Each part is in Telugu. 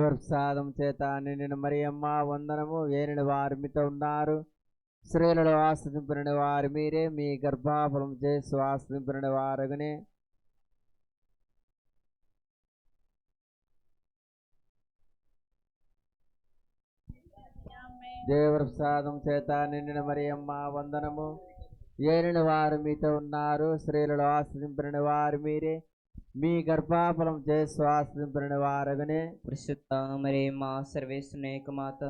ప్రసాదం చేత నిండిన మరియమ్మ వందనము. ఏలిన వారు మీతో ఉన్నారు, స్త్రీలలో ఆశ్రదింపని వారు మీరే, మీ గర్భఫలం చేసి ఆశ్రదింపని వారగనే. దేవప్రసాదం చేత నిండిన మరియమ్మ వందనము. ఏలిన వారు మీతో ఉన్నారు, స్త్రీలలో ఆశ్రదింపని వారు మీరే, మీ గర్భఫలం చేసి ఆశ్రదింపని వారగనే. పరిశుద్ధ మరియమ్మ సర్వేశ్వరుని యొక్క మాత,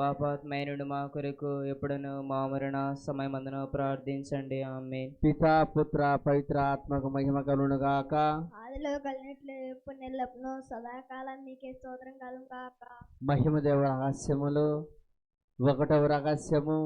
పాపాత్మైనుడు మా కొరకు ఎప్పుడును మా మరణ సమయమందున ప్రార్థించండి. ఆమేన్. పితా పుత్ర పవిత్ర ఆత్మకు మహిమ కలుగును గాక. ఆదిలో కలిగినట్లు ఎప్పుడు నిల్లప్పును సదాకాలం మీకే స్తోత్రం కలుగును గాక. మహిమదేవ రహస్యములు. 1వ రహస్యము,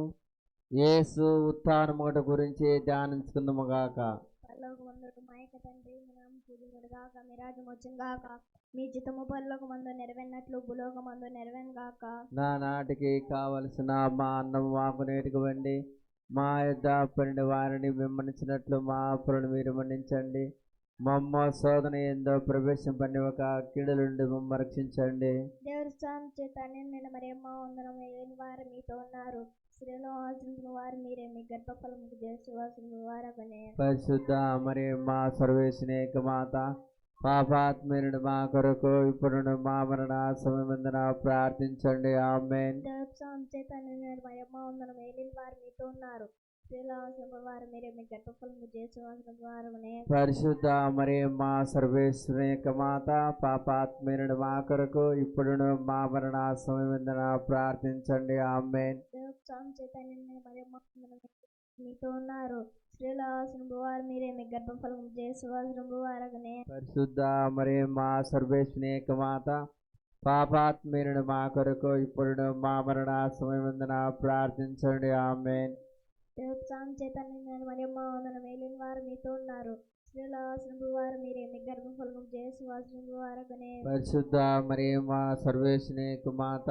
యేసు ఉత్థానముట గురించి ధ్యానించుకుందాము గాక. పరలోకమందుడు మా యొక్క తండ్రి, మీ నామము పూజించును గాక, మీ రాజ్యం వచ్చును గాక, మీ చిత్తము పరలోకమందు నెరవేరినట్లు భూలోకమందు నెరవేరును గాక. నా నాటికి కావలసిన మా అన్నం మాకు నేర్చుకోండి, మా యొద్ద పడిన వారిని విమర్శించినట్లు మా అప్పులను మీరు మన్నించండి, మమ్మ శోధన ఏందో ప్రవేశింపని ఒక కీడుల నుండి మమ్మ రక్షించండి. దేవుడి స్థానం చేత నిన్న మరియమ్మ వందనం. ఏలిన వారు మీతో ఉన్నారు, స్త్రీలో ఆశించిన వారు మీరే, మీ గర్భఫలము చేసి వాసిన వారగనే. పరిశుద్ధ మరియమ్మ సర్వేశ్వరుని యొక్క మాత, పాపాత్మీయుడు మా కొరకు ఇప్పుడు మా మరణ సమయమందున ప్రార్థించండి. ఆమేన్. దేవుడి స్థానం చేత నిన్న మరియమ్మ వందనం. ఏలిన వారు మీతో ఉన్నారు, స్త్రీలో ఆశించిన వారు మీరే, మీ గర్భఫలము చేసి వాసిన వారగనే. పరిశుద్ధ మరియమ్మ సర్వేశ్వరుని యొక్క మాత, పాపాత్మీయుడు మా కొరకు ఇప్పుడు మా మరణ సమయమందున ప్రార్థించండి. ఆమేన్. దేవోత్సవం చేత నిన్న మరియమ్మ వందనం. మీతో ఉన్నారు, స్త్రీలో ఆశించిన వారు మీరే, మీ గర్భఫలము చేసి వాసిన వారగనే. పరిశుద్ధ మరియమ్మ సర్వేశ్వరుని యొక్క మాత, పాపాత్మీయుడు మా కొరకు ఇప్పుడు మా మరణ సమయమందున ప్రార్థించండి. ఆమేన్. దేవోత్సవం చేత నిన్న మరియమ్మ వందనం. ఏలిన వారు మీతో ఉన్నారు, స్త్రీలో ఆశించిన వారు మీరే, మీ గర్భఫలము చేసి వాసిన వారగనే. పరిశుద్ధ మరియమ్మ సర్వేశ్వరుని యొక్క మాత,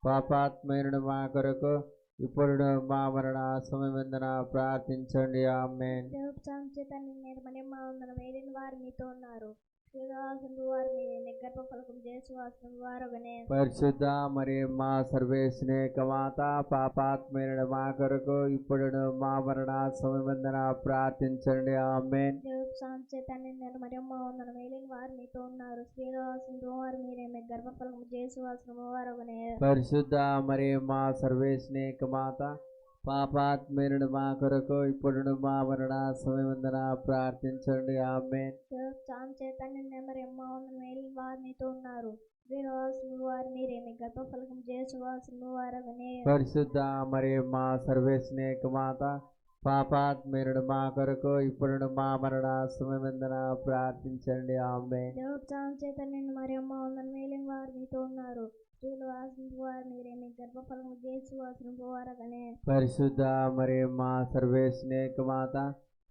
పాపాత్మీయుడు మా కొరకు ఇప్పుడు మా మరణ సమయమందున ప్రార్థించండి. ఆమేన్. దేవోత్సవం చేత నిన్న మరియమ్మ వందనం. ఏలిన వారు మీతో ఉన్నారు, స్త్రీలో ఆశించిన వారు మీరే, మీ గర్భఫలము చేసి వాసిన వారగనే. పరిశుద్ధ మరియమ్మ సర్వేశ్వరుని యొక్క మాత, పాపాత్మీయుడు మా కొరకు ఇప్పుడు మా మరణ సమయమందున ప్రార్థించండి. ఆమేన్. దేవోత్సవం చేత నిన్న మరియమ్మ వందనం. ఏలిన వారు మీతో ఉన్నారు, స్త్రీలో ఆశించిన వారు మీరే, మీ గర్భఫలము చేసి వాసిన వారగనే. పరిశుద్ధ మరియమ్మ సర్వేశ్వరుని యొక్క మాత, పాపాత్మీయుడు మా కొరకు ఇప్పుడు మా మరణ సమయమందున ప్రార్థించండి. ఆమేన్. దేవోత్సవం చేత నిన్న మరియమ్మ వందనం. ఏలిన వారు మీతో ఉన్నారు, స్త్రీలో ఆశించిన వారు మీరే, మీ గర్భఫలము చేసి వాసిన వారగనే. పరిశుద్ధ మరియమ్మ సర్వేశ్వరుని యొక్క మాత, పాపాత్మీయుడు మా కొరకు ఇప్పుడు మా మరణ సమయమందున ప్రార్థించండి. ఆమేన్. దేవోత్సవం చేత నిన్న మరియమ్మ వందనం. ఏలిన వారు మీతో ఉన్నారు, స్త్రీలు ఆశించిన వారు మీరే, మీ గర్భఫలము చేసి వాసిన వారగనే. పరిశుద్ధ మరియమ్మ సర్వేశ్వరుని యొక్క మాత,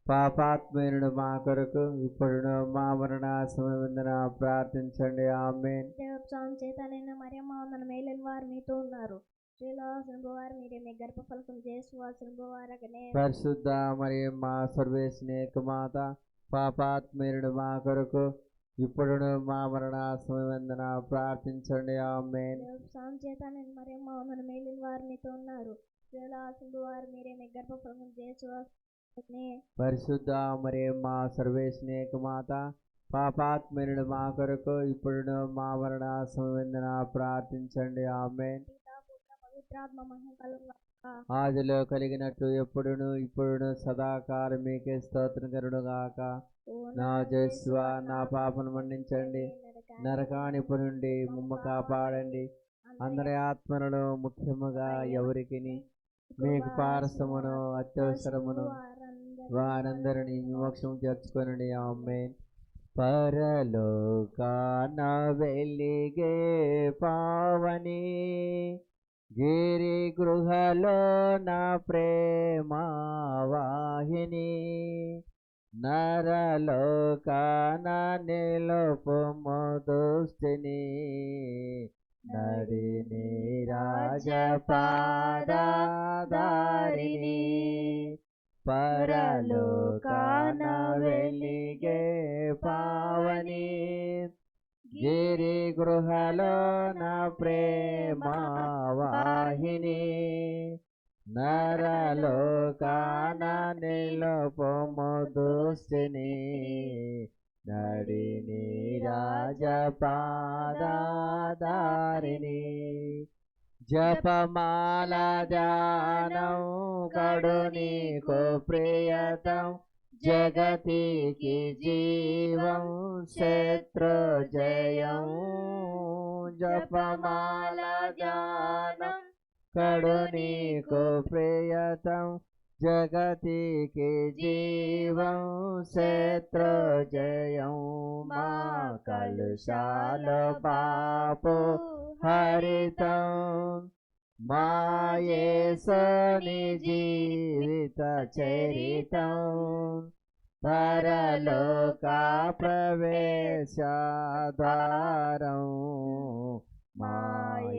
పాపాత్మీయుడు మా కొరకు ఇప్పుడు మా మరణ సమయమందున ప్రార్థించండి. ఆమేన్. దేవోత్సవం చేత నిన్న మరియమ్మ వందనం. ఏలిన వారు మీతో ఉన్నారు, స్త్రీలో ఆశించిన వారు మీరే, మీ గర్భఫలము చేసి వాసిన వారగనే. పరిశుద్ధ మరియమ్మ సర్వేశ్వరుని యొక్క మాత, పాపాత్మీయుడు మా కొరకు ఇప్పుడు మా మరణ సమయమందున ప్రార్థించండి. ఆమేన్. దేవోత్సవం చేత నిన్న మరియమ్మ వందనం. ఏలిన వారు మీతో ఉన్నారు, స్త్రీలో ఆశించిన వారు మీరే, మీ గర్భఫలము చేసి వారగనే. పరిశుద్ధ మరియమ్మ సర్వేశ్వరుని యొక్క మాత, పాపాత్మీయుడు మా కొరకు ఇప్పుడు మా మరణ సమయమందున ప్రార్థించండి. ఆమేన్. పితా పుత్ర పవిత్రాత్మ మహిమ కలుగును గాక. ఆదిలో కలిగినట్లు ఎప్పుడును ఇప్పుడు సదాకాలం మీకే స్తోత్రం కలుగును గాక. నా యేసువా, నా పాపను మన్నించండి, నరకానిపు నుండి మమ్మ కాపాడండి, అందరి ఆత్మలను ముఖ్యముగా ఎవరికిని మీకు పారసమును అత్యవసరమును వారందరినీ మోక్షం చేర్చుకొనండి. ఆమేన్. పరలోకాన వెలిగే పావని, గిరి గృహలో నా ప్రేమ వాహిని, నరలోకాన నిలుపుము దుష్టిని, నడిని రాజపాదారిని, పరలోకాన వెలిగే పావని, గిరి గృహలో నా ప్రేమ వాహిని నరలోకాన నిలుపుము దుస్థిని నడిని రాజపాదారిని జపమాల ధ్యానం కడు నీకు ప్రియతం జగతికి జీవం శత్రు జయం జపమాల ధ్యానం కడు నీకు ప్రియతం జగతికి జీవం శత్రు జయం మా కలుషాల పాపు హరితం మా యేసుని జీవిత చరితం పరలోక ప్రవేశద్వారం మా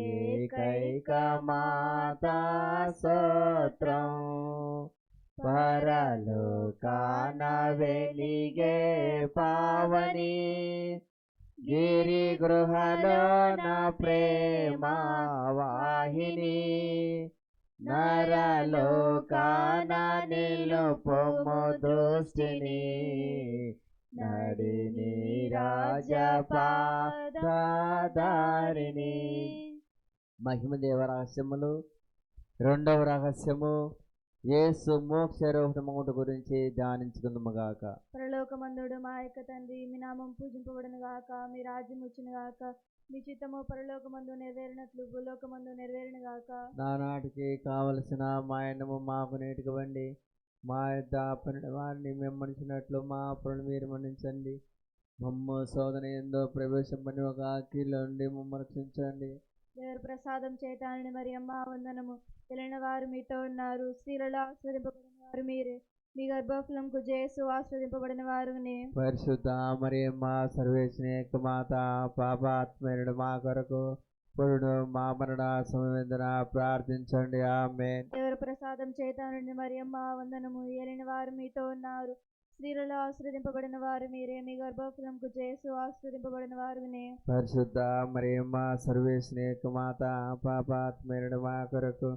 ఏకైక మాతా స్తోత్రం పరలోకాన వెలిగే పావని గిరి గృహలో నా ప్రేమ వాహిని నరలోకాన నిలుపుము దృష్టిని నడిని రాజపాదారిని. మహిమ దేవ రహస్యములు. రెండవ రహస్యము యేసు మోక్షారోహణముట గురించి ధ్యానించుకుందాము గాక. పరలోకమందుడు మా యొక్క తండ్రి, మీ నామం పూజింపబడును గాక, మీ రాజ్యం వచ్చును గాక, మీ చిత్తము పరలోకమందు నెరవేరినట్లు భూలోకమందు నెరవేరును గాక. నానాటికి కావలసిన మా అన్నము మాకు నేటికివ్వండి, మా యొద్ద అప్పని వారిని మేము మన్నించినట్లు మా అప్పులను మీరు మన్నించండి. మమ్మ శోధన ఎందో ప్రవేశింపని ఒక కీళ్ళ నుండి మమ్మల్ని రక్షించండి. దేవుని ప్రసాదం చేతానని మరి అమ్మ వందనము. తెలియని వారు మీతో ఉన్నారు, స్త్రీలలో ఆస్వాదింపబడిన వారు మీరే, మీ గర్భఫలంకు జేసు ఆస్వాదింపబడిన వారునే. పరిశుద్ధ మరియమ్మ సర్వేశ్వని యొక్క మాత పాపాత్మరుడు మా కొరకు ఇప్పుడు మా మరణ సమయందున ప్రార్థించండి. ఆమేన్. దేవుని ప్రసాదం చేతానని మరి అమ్మ వందనము. ఏలిన వారు మీతో ఉన్నారు, స్త్రీలలో ఆస్వాదింపబడిన వారు మీరే, మీ గర్భఫలంకు జేసు ఆస్వాదింపబడిన వారునే. పరిశుద్ధ మరియమ్మ సర్వేశ్వని యొక్క మాత పాపాత్మరుడు మా కొరకు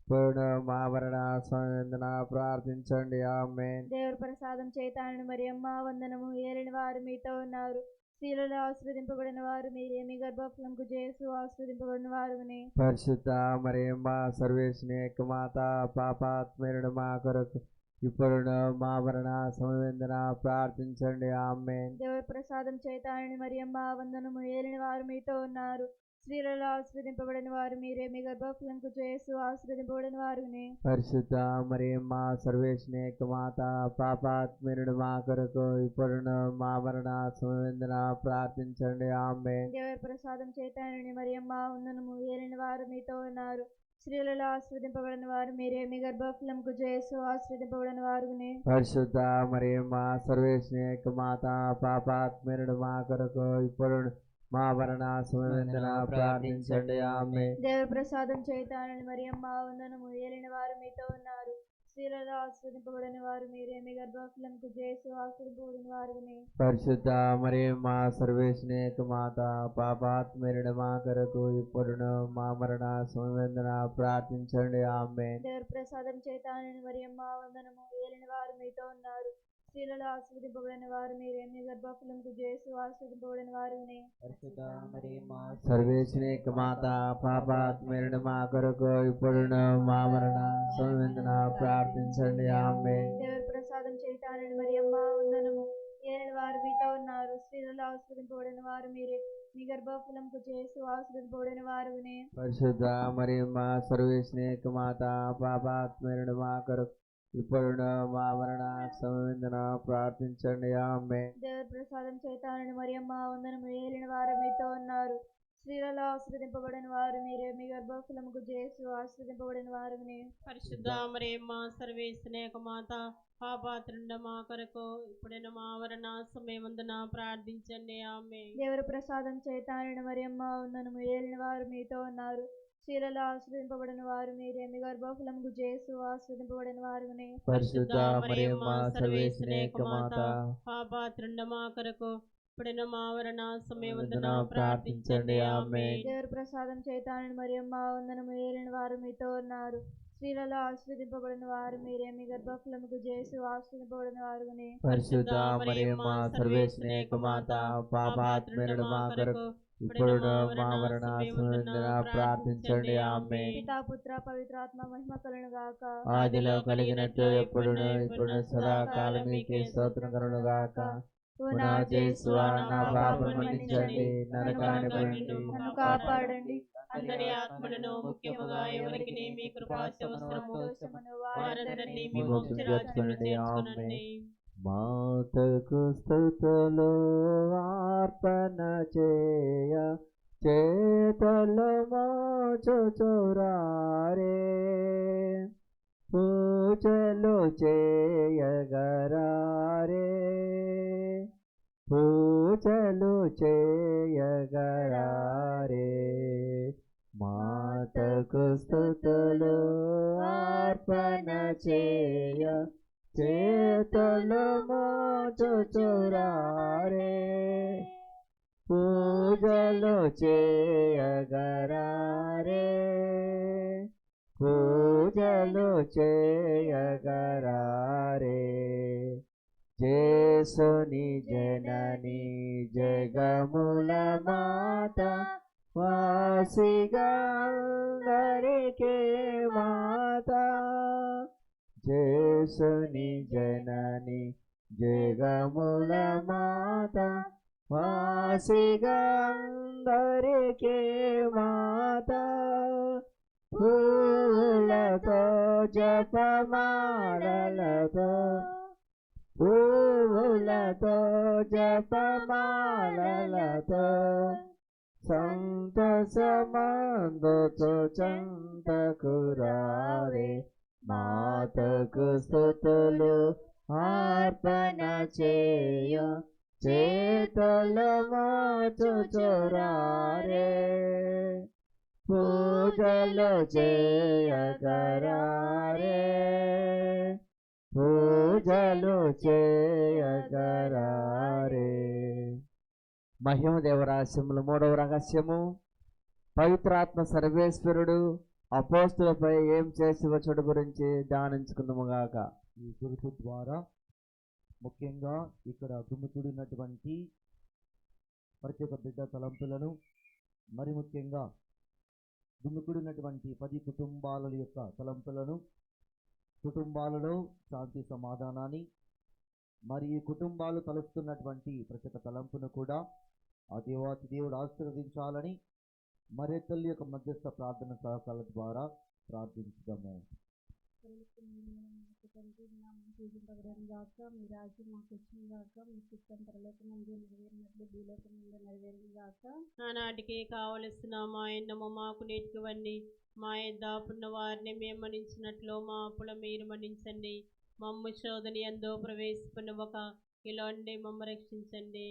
ఇప్పుడు మా మరణ సమయందున ప్రార్థించండి. ఆమేన్. దేవుని ప్రసాదం చేతానని మరి అమ్మ వందనము. ఏలిన వారు మీతో ఉన్నారు, స్త్రీలలో ఆస్వాదింపబడిన వారు మీరే, మీ గర్భఫలంకు జేసు ఆస్వాదింపబడిన వారునే. పరిశుద్ధ మరియమ్మ సర్వేశ్వని యొక్క మాత పాపాత్మరుడు మా కొరకు ఇప్పుడు మా మరణ సమయందున ప్రార్థించండి. ఆమేన్. దేవుని ప్రసాదం చేతానని మరి అమ్మ వందనము. ఏలిన వారు మీతో ఉన్నారు, స్త్రీలలో ఆస్వాదింపబడిన వారు మీరే, మీ గర్భఫలంకు జేసు ఆస్వాదింపబడిన వారునే. పరిశుద్ధ మరియమ్మ సర్వేశ్వని యొక్క మాత పాపాత్మరుడు మా కొరకు ఇప్పుడు మా మరణ సమయందున ప్రార్థించండి. ఆమేన్. దేవుని ప్రసాదం చేతానని మరి అమ్మ వందనము. ఏలిన వారు మీతో ఉన్నారు, స్త్రీలలో ఆస్వాదింపబడిన వారు మీరే, మీ గర్భఫలంకు జేసు ఆస్వాదింపబడిన వారునే. పరిశుద్ధ మరియమ్మ సర్వేశ్వని యొక్క మాత పాపాత్మరుడు మా కొరకు ఇప్పుడు మా మరణ సమయందున ప్రార్థించండి. ఆమేన్. దేవుని ప్రసాదం చేతానని మరి అమ్మ వందనము. ఏలిన వారు మీతో ఉన్నారు, స్త్రీలలో ఆస్వాదింపబడిన వారు మీరే, మీ గర్భఫలంకు జేసు ఆస్వాదింపబడిన వారునే. పరిశుద్ధ మరియమ్మ సర్వేశ్వని యొక్క మాత పాపాత్మరుడు మా కొరకు ఇప్పుడు మా మరణ సమయందున ప్రార్థించండి. ఆమేన్. దేవుని ప్రసాదం చేతానని మరి అమ్మ వందనము. ఏలిన వారు మీతో ఉన్నారు, స్త్రీలలో ఆస్వాదింపబడిన వారు మీరే, మీ గర్భఫలంకు జేసు ఆస్వాదింపబడిన వారునే. పరిశుద్ధ మరియమ్మ సర్వేశ్వని యొక్క మాత పాపాత్మరుడు మా కొరకు ఇప్పుడు మా మరణ సమయందున ప్రార్థించండి. ఆమేన్. దేవుని ప్రసాదం చేతానని మరి అమ్మ వందనము. ఏలిన వారు మీతో ఉన్నారు, స్త్రీలలో ఆస్వాదింపబడిన వారు మీరే, మీ గర్భఫలంకు జేసు ఆస్వాదింపబడిన వారునే. పరిశుద్ధ మరియమ్మ సర్వేశ్వని యొక్క మాత పాపాత్మరుడు మా కొరకు ఇప్పుడు మా మరణ సమయందున ప్రార్థించండి. ఆమేన్. దేవుని ప్రసాదం చేతానని మరి అమ్మ వందనము. ఏలిన వారు మీతో ఉన్నారు, స్త్రీలలో ఆస్వాదింపబడిన వారు మీరే, మీ గర్భఫలముకు జేసు ఆస్వాదింపబడిన వారునే. పరిశుద్ధ మరియమ్మ సర్వేశ్వని యొక్క మాత పాపాత్రుండ మా కొరకు ఇప్పుడైనా మా మరణ సమయమందున ప్రార్థించండి. ఆమేన్. దేవుని ప్రసాదం చేతానని మరి అమ్మ వందనము. ఏలిన వారు మీతో ఉన్నారు, స్త్రీలలో ఆస్వాదింపబడిన వారు మీరే, మీ గర్భఫలముకు జేసు ఆస్వాదింపబడిన వారునే. పరిశుద్ధ మరియమ్మ సర్వేశ్వని యొక్క మాత పాపాత్రుండ మా కొరకు ఇప్పుడున్న మా మరణ సమయమందున ప్రార్థించండి. ఆమేన్. దేవుని ప్రసాదం చేతానని మరియమ్మ వందనము. ఏలిన వారు మీతో ఉన్నారు, స్త్రీలలో ఆశీర్వదింపబడిన వారు మీరే, మీ గర్భఫలముకు జేసు ఆశీర్వదింపబడిన వారుని. పరిశుద్ధ మరియమ్మ సర్వేశ్వరుని యొక్క మాత, పాపాత్ములైన మా కొరకు ఇప్పుడును మా మరణ సమయమందున ప్రార్థించండి. ఆమేన్. పితా పుత్ర పవిత్రాత్మ మహిమ కలుగును గాక. ఆదిలో కలిగినట్లు ఎప్పుడును ఇప్పుడు సదాకాలం మీకే స్తోత్రం కలుగును గాక. ఓ నా యేసువా, నా పాపం మన్నించండి, నరకాన్ని నన్ను కాపాడండి. అందరి ఆత్మలను ముఖ్యముగా ఎవరికి మీ కృపావసరము దోషమును వారందరినీ మీ మీ మోక్ష మోక్ష రాజ్యానికి రాజ్యానికి చేర్చుకొనండి. మాతకు స్తుతులు అర్పణ చేయ చేతలు మోచుచురారే, పూజలు చేయగరారే, పూజలు చేయగరారే. మాతకు స్తుతులు అర్పణ చేయ చేతలు మోచుచురారే, పూజలు చేయగరారే, పూజలు చేయగరారే. జేసుని జనని జగముల మాత, వాసిగా అందరికీ మాత. జేసుని జనని జగముల మాత, వాసిగా అందరికీ మాత. పూలతో జపమాలలతో, పూలతో జపమాలలతో, సంతసమందుతో చంతకు రావే. మాతకు స్తుతులు అర్పణ చేయ చేతలు మోచుచురారే, పూజలు చేయగరారే, పూజలు చేయగరారే. మహిమ దేవరహస్యములు 3వ రహస్యము. పవిత్రాత్మ సర్వేశ్వరుడు అపోస్తులపై ఏం చేసి వచ్చుట గురించి ధ్యానించుకుందాముగాక. ఈ గురుతు ద్వారా ముఖ్యంగా ఇక్కడ దుమ్ముతుడినటువంటి ప్రతి ఒక్క బిడ్డ తలంపులను, మరి ముఖ్యంగా దుమ్ముకుడినటువంటి 10 కుటుంబాల యొక్క తలంపులను, కుటుంబాలలో శాంతి సమాధానాన్ని, మరి ఈ కుటుంబాలు తలుస్తున్నటువంటి ప్రతి ఒక్క తలంపును కూడా ఆ దేవాతి దేవుడు ఆశీర్వదించాలని మరి తల్లి యొక్క మధ్యస్థ ప్రార్థన సహకాల ద్వారా ప్రార్థించుదాము. గాక, మీ రాజ్యం మాకు వచ్చిన గాక, మీ చిత్తం పరలోకమందు నెరవేరినట్లు భూలోకమందు నెరవేరిన గాక. ఆనాటికి కావలసిన మా ఎన్నము మాకు నేర్చుకువండి, మా యొద్ద అప్పుడున్న వారిని మేము మన్నించినట్లు మా అప్పుల మీరు మన్నించండి. మమ్ము శోధన యందు ప్రవేశింపనివ్వక ఇలాంటి మమ్మ రక్షించండి.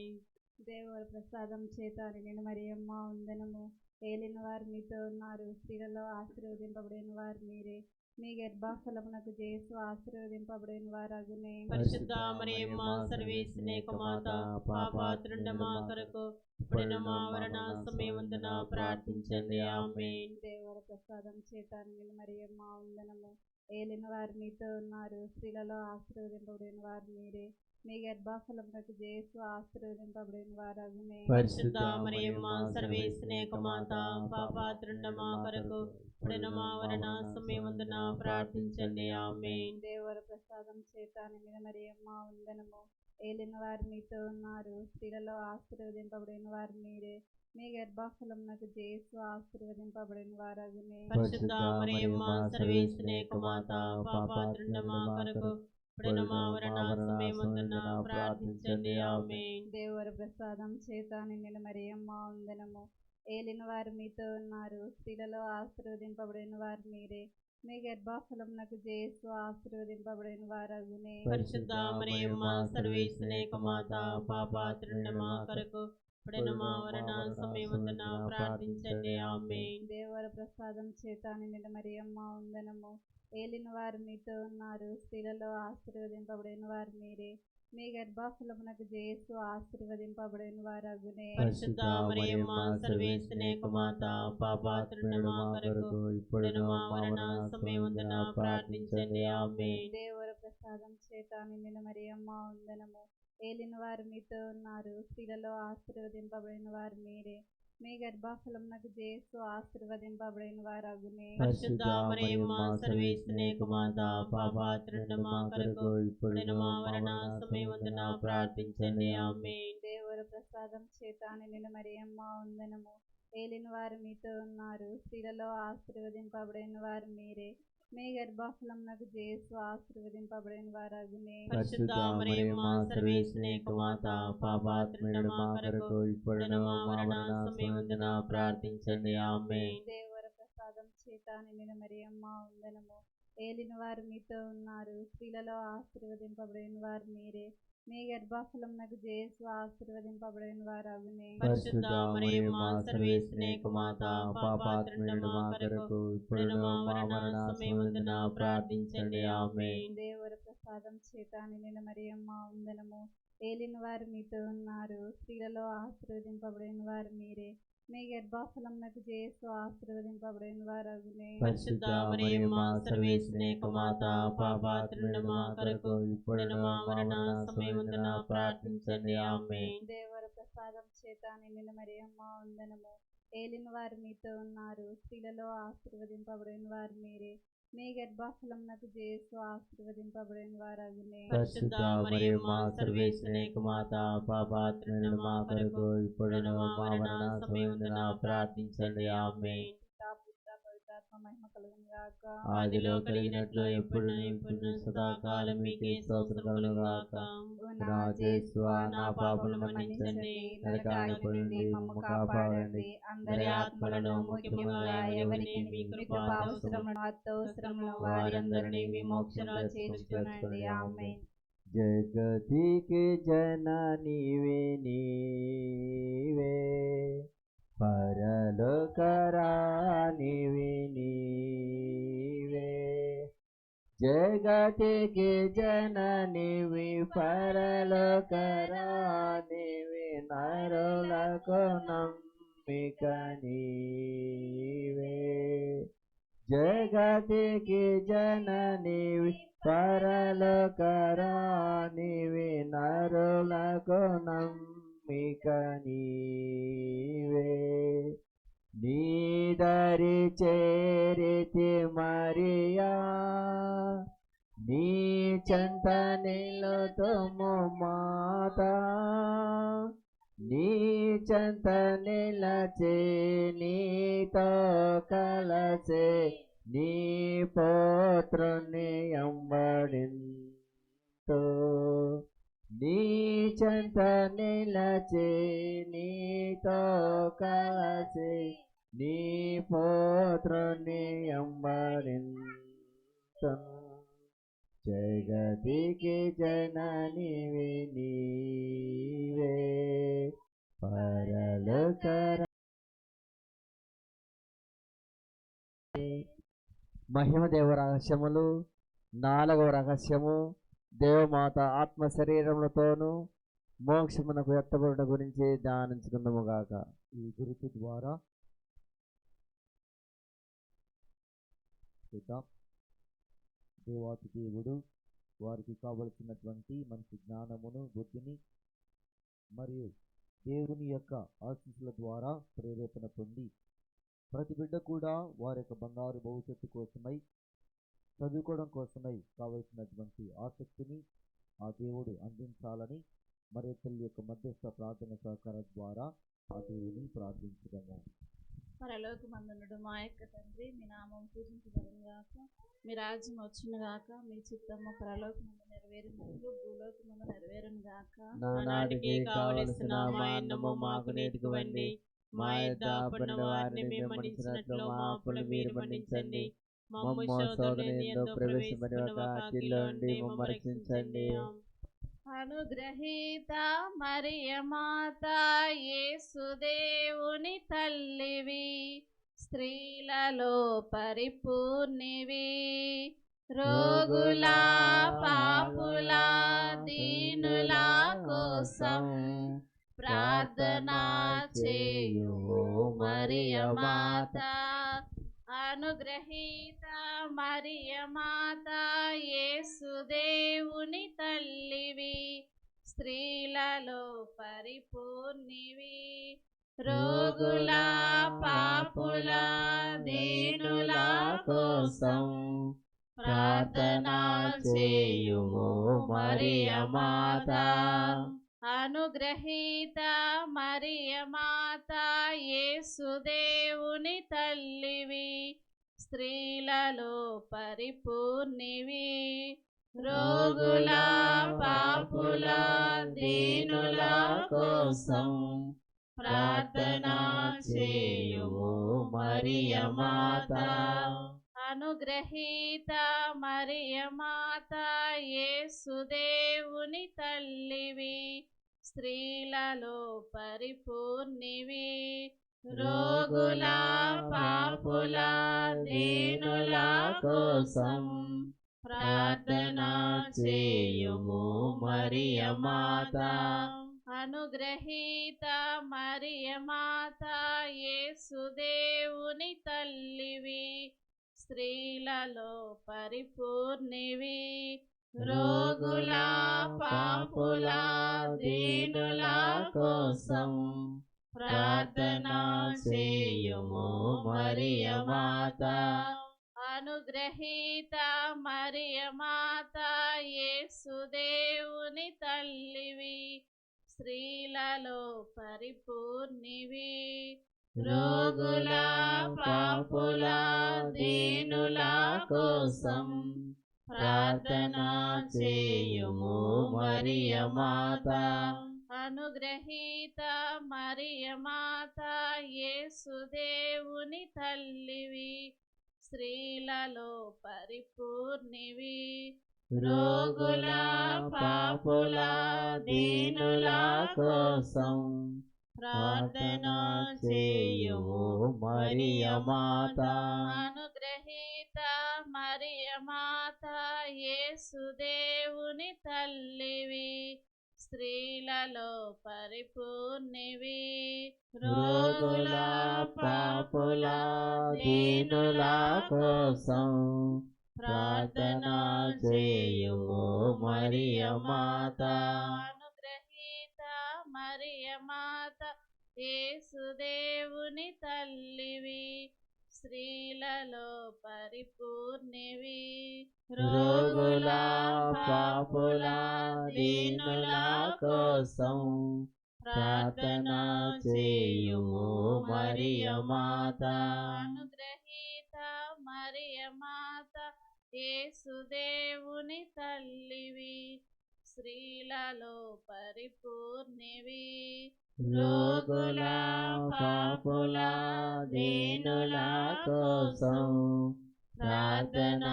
దేవుని ప్రసాదం చేత నేను మరియమ్మ వందనము. ఏలిన వారు మీతో ఉన్నారు, స్త్రీలలో ఆశీర్వదింపబడిన వారు మీరే, మీ గర్భఫలమునకు జేసు ఆశీర్వదింపబడిన వారగునే. పరిశుద్ధ మరియమ్మ సర్వేశ్వరుని యొక్క మాత, పాపాత్రుండ మా కొరకు ఇప్పుడున్న మా మరణ సమయమందున ప్రార్థించండి. ఆమేన్. దేవుని ప్రసాదం చేత నేను మరియమ్మ వందనము. ఏలిన వారు మీతో ఉన్నారు, స్త్రీలలో ఆశీర్వదింపబడిన వారు మీరే, మీ గర్భఫలమునకు జేసు ఆశీర్వదింపబడిన వారగునే. పరిశుద్ధ మరియమ్మ సర్వేశ్వరుని యొక్క మాత, పాపాత్రుండ మా కొరకు ఇప్పుడున్న మా మరణ సమయమందున ప్రార్థించండి. ఆమేన్. దేవుని ప్రసాదం చేత నేను మరియమ్మ వందనము. ఏలిన వారు మీతో ఉన్నారు, స్త్రీలలో ఆశీర్వదింపబడిన వారు మీరే, మీ గర్భఫలమునకు జేసు ఆశీర్వదింపబడిన వారగునే. పరిశుద్ధ మరియమ్మ సర్వేశ్వరుని యొక్క మాత, పాపాత్రుండ మా కొరకు ఇప్పుడున్న మా మరణ సమయమందున ప్రార్థించండి. ఆమేన్. దేవుని ప్రసాదం చేత నేను మరియమ్మ వందనము. ఏలిన వారు మీతో ఉన్నారు, స్త్రీలలో ఆశీర్వదింపబడిన వారు మీరే, మీ గర్భఫలమునకు జేసు ఆశీర్వదింపబడిన వారగునే. పరిశుద్ధ మరియమ్మ సర్వేశ్వరుని యొక్క మాత, పాపాత్రుండ మా కొరకు ఇప్పుడును మా మరణ సమయమందున ప్రార్థించండి. ఆమేన్. దేవర ప్రసాదం చేత నిండిన మరియమ్మ వందనము. ఏలిన వారు మీతో ఉన్నారు, స్త్రీలలో ఆశీర్వదింపబడిన వారు మీరే. మీ గర్భఫలమునకు యేసు ఆశీర్వదింపబడిన వారగునే. పరిశుద్ధ మరియమ్మ సర్వేశ్వరుని యొక్క మాత, పాపాత్రులైన మా కొరకు ఇప్పుడును మా మరణ సమయమందున ప్రార్థించండి. ఆమేన్. దేవర ప్రసాదం చేత నిండిన మరియమ్మ వందనము. ఏలిన వారు మీతో ఉన్నారు, స్త్రీలలో ఆశీర్వదింపబడిన వారు మీరే. మీ గర్భఫలమునకు యేసు ఆశీర్వదింపబడిన వారగునే. పరిశుద్ధ మరియమ్మ సర్వేశ్వరుని యొక్క మాత, పాపాత్రులైన మా కొరకు ఇప్పుడును మా మరణ సమయమందున ప్రార్థించండి. ఆమేన్. దేవర ప్రసాదం చేత నిండిన మరియమ్మ వందనము. ఏలిన వారు మీతో ఉన్నారు, స్త్రీలలో ఆశీర్వదింపబడిన వారు మీరే. మీ గర్భఫలమునకు యేసు ఆశీర్వదింపబడిన వారగునే. పరిశుద్ధ మరియమ్మ సర్వేశ్వరుని యొక్క మాత, పాపాత్రులైన మా కొరకు ఇప్పుడును మా మరణ సమయమందున ప్రార్థించండి. ఆమేన్. దేవర ప్రసాదం చేత నిండిన మరియమ్మ వందనము. ఏలిన వారు మీతో ఉన్నారు, స్త్రీలలో ఆశీర్వదింపబడిన వారు మీరే. మీ గర్భఫలమునకు యేసు ఆశీర్వదింపబడిన వారగునే. పరిశుద్ధ మరియమ్మ సర్వేశ్వరుని యొక్క మాత, పాపాత్రులైన మా కొరకు ఇప్పుడును మా మరణ సమయమందున ప్రార్థించండి. ఆమేన్. దేవర ప్రసాదం చేత నిండిన మరియమ్మ వందనము. ఏలిన వారు మీతో ఉన్నారు, స్త్రీలలో ఆశీర్వదింపబడిన వారు మీరే. మీ గర్భఫలమునకు యేసు ఆశీర్వదింపబడిన వారగునే. పరిశుద్ధ మరియమ్మ సర్వేశ్వరుని యొక్క మాత, పాపాత్రులైన మా కొరకు ఇప్పుడును మా మరణ సమయమందున ప్రార్థించండి. ఆమేన్. దేవర ప్రసాదం చేత నిండిన మరియమ్మ వందనము. ఏలిన వారు మీతో ఉన్నారు, స్త్రీలలో ఆశీర్వదింపబడిన వారు మీరే. మీ గర్భఫలమునకు యేసు ఆశీర్వదింపబడిన వారగునే. పరిశుద్ధ మరియమ్మ సర్వేశ్వరుని యొక్క మాత, పాపాత్రులైన మా కొరకు ఇప్పుడును మా మరణ సమయమందున ప్రార్థించండి. ఆమేన్. పితా, పుత్ర, పవిత్రాత్మ మహిమ కలుగును గాక. ఆదిలో కలిగినట్లు ఎప్పుడును ఇప్పుడు సదాకాలం మీకే స్తోత్రం కలుగును గాక. నా యేసువా, నా పాపములు మన్నించండి, నరకాగ్ని నుండి మమ్ము కాపాడండి. అందరి ఆత్మలను ముఖ్యముగా ఎవరికి మీ కృప అవసరమును అత్యవసరమును వారందరినీ మీ మోక్ష రాజ్యములో చేర్చుకొనండి. ఆమేన్. జగతికి జననివే నీవే, పరలోకరానివి నీవే. జగతికి జననివి, పరలోకరానివి, నరులకు నమ్మిక నీవే. జగతికి జననివి, పరలోకరానివి, నరులకు నమ్మిక నీవే. నీదరి చేరితి మరియా, నీ చెంత నిలుతుము మాతా. నీ చెంత నిలచి నీతో కలసి, నీ పుత్రుని వెంబడింతు. నీ చెంత నిలచి నీతో కలసి, నీ పుత్రుని వెంబడింతు. జగతికి జననివి నీవే, పరలోకర. మహిమదేవ రహస్యములు. 4వ రహస్యము, దేవమాత ఆత్మ శరీరములతోనూ మోక్షమునకు ఎత్తబడుట గురించి ధ్యానించుకుందాము గాక. ఈ గురుతు ద్వారా దేవాతి దేవుడు వారికి కావలసినటువంటి మంచి జ్ఞానమును, బుద్ధిని మరియు దేవుని యొక్క ఆశీస్సుల ద్వారా ప్రేరేపణ పొంది ప్రతి బిడ్డ కూడా వారి యొక్క బంగారు భవిష్యత్తు కోసమై, చదువుకోవడం కోసమై కావలసినటువంటి ఆసక్తిని ఆ దేవుడు అందించాలని మరి తల్లి యొక్క మధ్యస్థ ప్రార్థన సహకారం ద్వారా ఆ దేవుని ప్రార్థించడము. పరలోకమందునుడు మా యొక్క తండ్రి, మీ నామం పూజించబడును గాక, మీ రాజ్యం వచ్చును గాక, మీ చిత్తము పరలోకమందు నెరవేరినట్లు భూలోకమందు నెరవేరును గాక. నానాటికి కావలసిన మా అన్నము మాకు నేర్చుకోండి. మా యొద్ద అప్పుడున్న వారిని మేము మన్నించినట్లు మా అప్పులు మీరు మన్నించండి. మమ్ము శోధన యందు ప్రవేశపెట్టక కీడులో నుండి మమ్ము రక్షించండి. అనుగ్రహీత మరియ మాత యేసుదేవుని తల్లివి, స్త్రీలలో పరిపూర్ణివి, రోగుల పాపుల దీనుల కోసం ప్రార్థన చేయుము మరియ మాత. అనుగ్రహీత మరియ మాత యేసుదేవుని తల్లివి, స్త్రీలలో పరిపూర్ణివి, రోగుల పాపుల దీనుల కోసం ప్రార్థన చేయుము మరియ మాత. అనుగ్రహీత మరియ మాత యేసుదేవుని తల్లివి, స్త్రీలలో పరిపూర్ణివి, రోగుల పాపుల దీనుల కోసం ప్రార్థన చేయుము మరియ మాత. అనుగ్రహీత మరియ మాత యేసుదేవుని తల్లివి, స్త్రీలలో పరిపూర్ణివి, రోగుల పాపుల దీనుల కోసం ప్రార్థన చేయుము మరియ మాత. అనుగ్రహీత మరియ మాత యేసుదేవుని తల్లివి, స్త్రీలలో పరిపూర్ణివి, రోగుల పాపుల దీనుల కోసం ప్రార్థన చేయుము మరియ మాత. అనుగ్రహీత మరియ మాత యేసుదేవుని తల్లివి, స్త్రీలలో పరిపూర్ణివి, రోగుల పాపుల దీనుల కోసం ప్రార్థన చేయుము మరియ మాత. అనుగ్రహీత మరియ మాత యేసుదేవుని తల్లివి, స్త్రీలలో పరిపూర్ణివి, రోగుల పాపుల దీనుల కోసం ప్రార్థన చేయుము మరియ మాత. అనుగ్రహీత మరియ మాత యేసుదేవుని తల్లివి, స్త్రీలలో పరిపూర్ణివి, రోగుల పాపుల దీనుల కోసం ప్రార్థన చేయుము మరియ మాత. అనుగ్రహీత మరియ మాత యేసుదేవుని తల్లివి, స్త్రీలలో పరిపూర్ణివి, రోగుల పాపుల దీనుల కోసం ప్రార్థన చేయుము మరియ మాత. అనుగ్రహీత మరియ మాత యేసుదేవుని తల్లివి, స్త్రీలలో పరిపూర్ణివి, రోగుల పాపుల దీనుల కోసం ప్రార్థన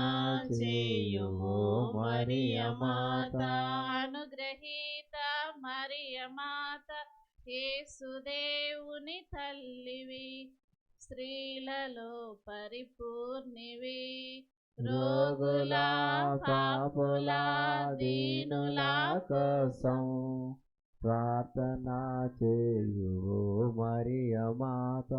చేయుము మరియ మాత. అనుగ్రహీత మరియ మాత యేసుదేవుని తల్లివి, స్త్రీలలో పరిపూర్ణివి, రోగుల పాపుల దీనుల కోసం ప్రార్థన చేయుము మరియ మాత.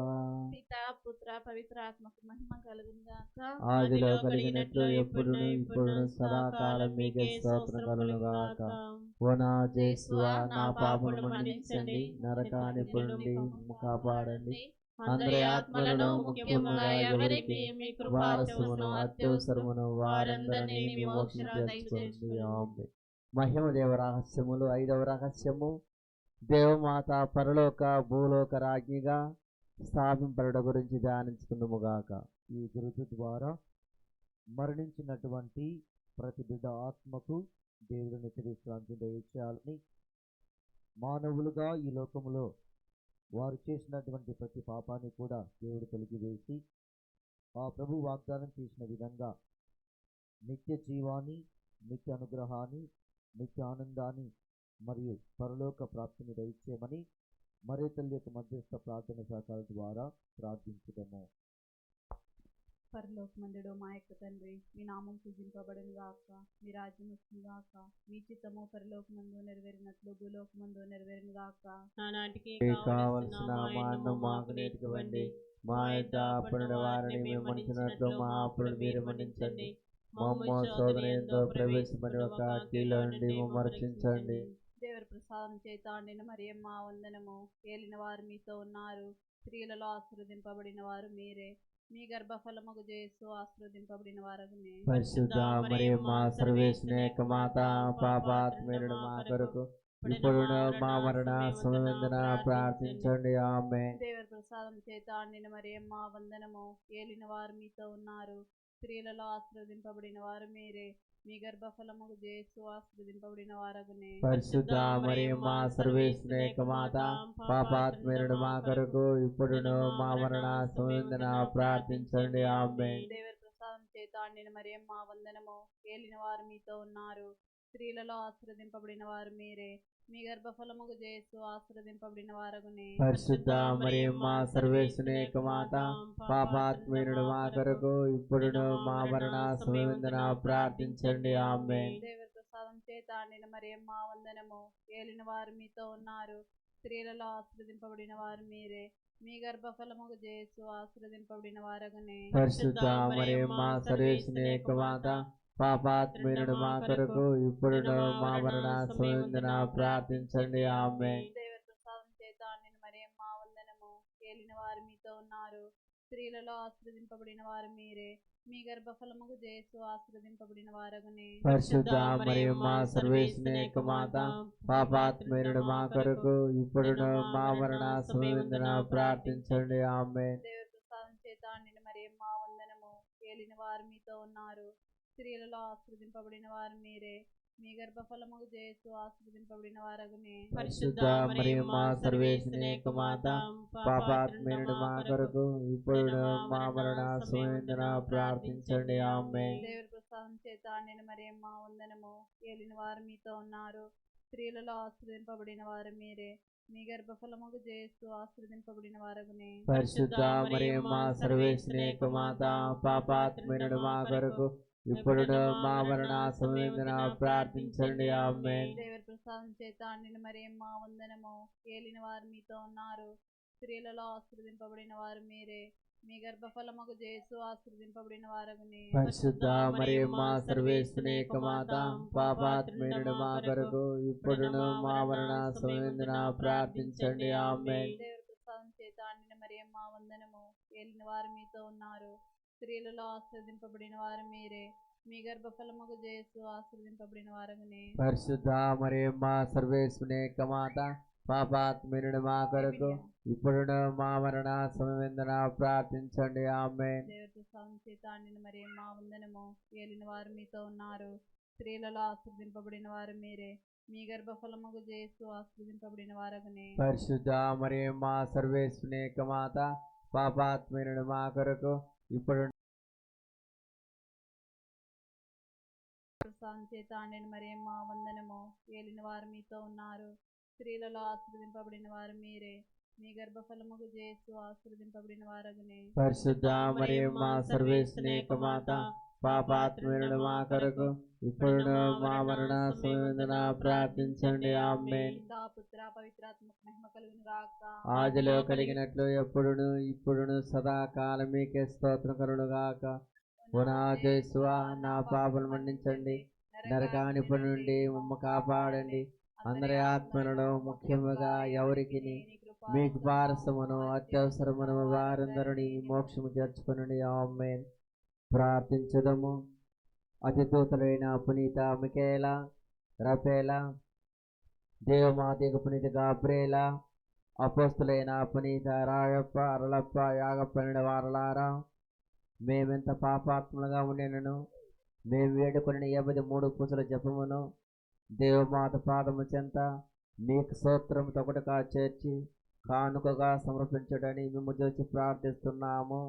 పితా పుత్ర పవిత్రాత్మకు మహిమ కలుగును గాక. ఆదిలో కలిగినట్లు ఎప్పుడును ఇప్పుడును సదాకాలం మీకే స్తోత్రం కలుగును గాక. ఓ నా యేసువా, నా పాపములు మన్నించండి, నరకాన్ని నుండి కాపాడండి. అందరి ఆత్మలను ముఖ్యముగా ఎవరికి మీ వారసును అత్యవసరమును వారందరినీ మీ మోక్షం తెచ్చుకోండి. ఆమేన్. మహిమ దేవ రహస్యములు. 5వ రహస్యము, దేవమాత పరలోక భూలోక రాజ్ఞిగా స్థాపింపడ గురించి ధ్యానించుకుందుము గాక. ఈ గురుతు ద్వారా మరణించినటువంటి ప్రతి బిడ్డ ఆత్మకు దేవుడు నిత్య విశ్రాంతి దయచేయాలని, మానవులుగా ఈ లోకములో వారు చేసినటువంటి ప్రతి పాపాన్ని కూడా దేవుడు తొలగివేసి ఆ ప్రభు వాగ్దానం చేసిన విధంగా నిత్య జీవాన్ని, నిత్య అనుగ్రహాన్ని, నిత్య ఆనందాన్ని మరియు పరలోక ప్రాప్తిని దయచేయమని మరి తల్లి యొక్క మధ్యస్థ ప్రార్థన సహకారం ద్వారా ప్రార్థించుదాము. పరలోకమందుడు మా యొక్క తండ్రి, మీ నామం పూజింపబడును గాక, మీ రాజ్యం వచ్చును గాక, మీ చిత్తము పరలోకమందు నెరవేరినట్లు భూలోకమందు నెరవేరును గాక. నానాటికి కావలసిన మా అన్నం మాకు నేర్చుకోండి, మా యొక్క అప్పుడున్న వారిని మేము మన్నించినట్లు మా అప్పులను మీరు మన్నించండి, మమ్మ శోధన ఎంతో ప్రవేశపడి ఒక కీలో నుండి మమ్మల్ని రక్షించండి. దేవర ప్రసాదం చేత నిన్న మరియమ్మ వందనము. ఏలిన వారు మీతో ఉన్నారు, స్త్రీలలో ఆశీర్వదింపబడిన వారు మీరే, మీ గర్భఫలముకు యేసు ఆశీర్వదింపబడిన వారగునే. పరిశుద్ధ మరియమ్మ సర్వేశ్వరుని యొక్క మాత, పాపాత్ములైన మా కొరకు ఇప్పుడు మా మరణ సమయమందున ప్రార్థించండి. ఆమేన్. దేవర ప్రసాదం చేత నిన్న మరియమ్మ వందనము. ఏలిన వారు మీతో ఉన్నారు, స్త్రీలలో ఆశీర్వదింపబడిన వారు మీరే, మీ గర్భఫలముకు యేసు ఆశీర్వదింపబడిన వారగునే. పరిశుద్ధ మరియమ్మ సర్వేశ్వరుని యొక్క మాత, పాపాత్ములైన మా కొరకు ఇప్పుడును మా మరణ సమయమందున ప్రార్థించండి. ఆమేన్. దేవర ప్రసాదం చేత నిన్న మరియమ్మ వందనము. ఏలిన వారు మీతో ఉన్నారు, స్త్రీలలో ఆశీర్వదింపబడిన వారు మీరే, మీ గర్భఫలముకు యేసు ఆశీర్వదింపబడిన వారగునే. పరిశుద్ధ మరియమ్మ సర్వేశ్వరుని యొక్క మాత, పాపాత్ములైన మా కొరకు ఇప్పుడును మా మరణ సమయమందున ప్రార్థించండి. ఆమేన్. దేవర ప్రసాదం చేత నిన్న మరియమ్మ వందనము. ఏలిన వారు మీతో ఉన్నారు, స్త్రీలలో ఆశీర్వదింపబడిన వారు మీరే, మీ గర్భఫలముకు యేసు ఆశీర్వదింపబడిన వారగునే. పరిశుద్ధ మరియమ్మ సర్వేశ్వరుని యొక్క మాత, పాపాత్ములైన మా కొరకు ఇప్పుడును మా మరణ సమయమందున ప్రార్థించండి. ఆమేన్. దేవర ప్రసాదం చేత నిన్న మరియమ్మ వందనము. ఏలిన వారు మీతో ఉన్నారు, స్త్రీలలో ఆశీర్వదింపబడిన వారు మీరే, మీ గర్భఫలముకు యేసు ఆశీర్వదింపబడిన వారగునే. పరిశుద్ధ మరియమ్మ సర్వేశ్వరుని యొక్క మాత, పాపాత్ములైన మా కొరకు ఇప్పుడును మా మరణ సమయమందున ప్రార్థించండి. ఆమేన్. దేవర ప్రసాదం చేత నిన్న మరియమ్మ వందనము. ఏలిన వారు మీతో ఉన్నారు, స్త్రీలలో ఆశీర్వదింపబడిన వారు మీరే, మీ గర్భఫలముకు యేసు ఆశీర్వదింపబడిన వారగునే. పరిశుద్ధ మరియమ్మ సర్వేశ్వరుని యొక్క మాత, పాపాత్ములైన మా కొరకు ఇప్పుడును మా మరణ సమయమందున ప్రార్థించండి. ఆమేన్. దేవర ప్రసాదం చేత నిన్న మరియమ్మ వందనము. ఏలిన వారు మీతో ఉన్నారు, స్త్రీలలో ఆశీర్వదింపబడిన వారు మీరే, మీ గర్భఫలముకు యేసు ఆశీర్వదింపబడిన వారగునే. పరిశుద్ధ మరియమ్మ సర్వేశ్వరుని యొక్క మాత, పాపాత్ములైన మా కొరకు ఇప్పుడును మా మరణ సమయమందున ప్రార్థించండి. ఆమేన్. దేవర ప్రసాదం చేత నిన్న మరియమ్మ వందనము. ఏలిన వారు మీతో ఉన్నారు, స్త్రీలలో ఆశీర్వదింపబడిన వారు మీరే, మీ గర్భఫలముకు యేసు ఆశీర్వదింపబడిన వారగునే. పరిశుద్ధ మరియమ్మ సర్వేశ్వరుని యొక్క మాత, పాపాత్ములైన మా కొరకు ఇప్పుడును మా మరణ సమయమందున ప్రార్థించండి. ఆమేన్. దేవర ప్రసాదం చేత నిన్న మరియమ్మ వందనము. ఏలిన వారు మీతో ఉన్నారు, స్త్రీలలో ఆశీర్వదింపబడిన వారు మీరే, మీ గర్భఫలముకు యేసు ఆశీర్వదింపబడిన వారగునే. పరిశుద్ధ మరియమ్మ సర్వేశ్వరుని యొక్క మాత, పాపాత్ములైన మా కొరకు ఇప్పుడును మా మరణ సమయమందున ప్రార్థించండి. ఆమేన్. దేవర ప్రసాదం చేత నిన్న మరియమ్మ వందనము. ఏలిన వారు మీతో ఉన్నారు, స్త్రీలలో ఆశీర్వదింపబడిన వారు మీరే, మీ గర్భఫలముకు యేసు ఆశీర్వదింపబడిన వారగునే. పరిశుద్ధ మరియమ్మ సర్వేశ్వరుని యొక్క మాత, పాపాత్ములైన మా కొరకు ఇప్పుడు ప్రసాదం చేత నిన్న మరియమ్మ వందనము. ఏలిన వారు మీతో ఉన్నారు, స్త్రీలలో ఆశీర్వదింపబడిన వారు మీరే, మీ గర్భఫలముకు యేసు ఆశీర్వదింపబడిన వారగునే. పరిశుద్ధ మరియమ్మ సర్వేశ్వరుని యొక్క మాత, పాపాత్ములైన మా కొరకు ఇప్పుడును మా మరణ సమయమందున ప్రార్థించండి. ఆమేన్. పితా పుత్ర పవిత్రాత్మకు మహిమ కలుగును గాక. ఆదిలో కలిగినట్లు ఎప్పుడును ఇప్పుడును సదాకాలం మీకే స్తోత్రం కలుగును గాక. ఓ నా యేసువా, నా పాపలు మన్నించండి, నరకానిపై నుండి మమ్మ కాపాడండి, అందరి ఆత్మలను ముఖ్యముగా ఎవరికి మీకు పారసమును అత్యవసరమును వారందరినీ మోక్షము చేర్చుకుని. ఆమేన్. ప్రార్థించుదము. అతిదూతలైన పునీత మిఖేల, రఫేల, దేవమాతకు పునీత గాబ్రియేల, అపోస్తులైన పునీత రాయప్ప, అరళప్ప, యాగప్ప వారలారా, మేమెంత పాపాత్ములుగా ఉండేనను మేము వేడుకొని 83 పూసల జపమును దేవమాత పాదము చెంత మీకు స్తోత్రముతో ఒకటిగా చేర్చి కానుకగా సమర్పించడని మేము చూసి ప్రార్థిస్తున్నాము.